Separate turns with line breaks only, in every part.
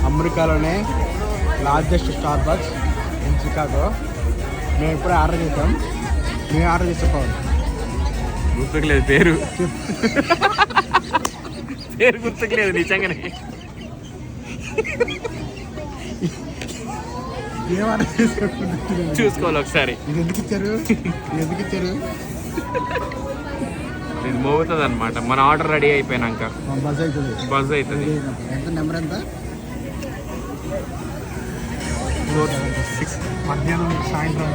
అమెరికాలోనే largest Starbucks in Chicago. మేము ఇప్పుడే ఆర్డర్ చేసాం. మేము ఆర్డర్ చేసుకోవాలి.
గుర్తుకులేదు పేరు. పేరు గుర్తుకులేదు నిజంగానే.
ఏం ఆర్డర్ చేసుకోవాలి
చూసుకోవాలి ఒకసారి.
ఇది ఎందుకు ఇచ్చారు?
ఇది మోగుతుంది అనమాట. మన ఆర్డర్ రెడీ అయిపోయినాక
బజ్ అవుతుంది.
బజ్ అవుతుంది.
ఎంత నెంబర్ ఎంత? మధ్యాహ్నం సాయంత్రం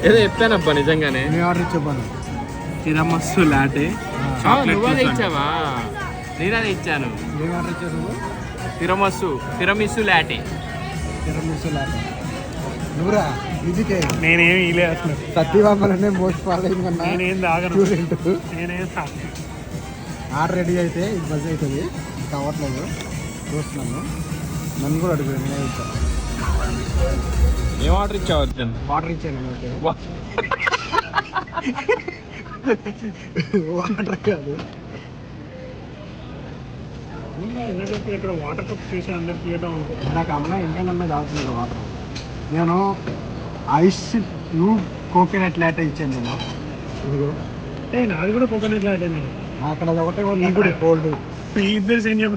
ఏదో చెప్పానబ్బా నిజంగానే.
మేము ఆర్డర్ చెప్పాను.
తిరమస్సు లాటే చాక్లెట్ ఇచ్చావా? నేను అదే ఇచ్చాను.
మేము ఆర్డర్ ఇచ్చాను.
తిరమిస్సు లాటే.
నువ్వురా ఇదికే
నేనేమి ఇలే అసలు.
సత్యవామలనే మోస్ట్ ఫాలోయింగ్ అన్నా.
నేనేం తాగను. నేనేం తాగను.
ఆర్డర్ రెడీ అయితే ఇది బజ్ అవుతుంది. కావట్లేదు చూస్తున్నాను. నన్ను కూడా అడుగుతాను. నేను ఇచ్చాను.
ఏం ఆర్డర్ ఇచ్చావు?
వాటర్ ఇచ్చాను. వాటర్ కాదు.
ఇక్కడ వాటర్ కప్ చూసి అందరికి తీయడం.
నాకు అమ్మాయి ఇంకా తాగుతున్నాడు వాటర్. నేను ఐస్ కోకోనట్ లాటే ఇచ్చాను. నేను
నాది కూడా కోకోనట్ లాటే.
అక్కడ ఒకటే కూడా కోల్డ్.
ఇద్దరు సేమ్ చెప్పి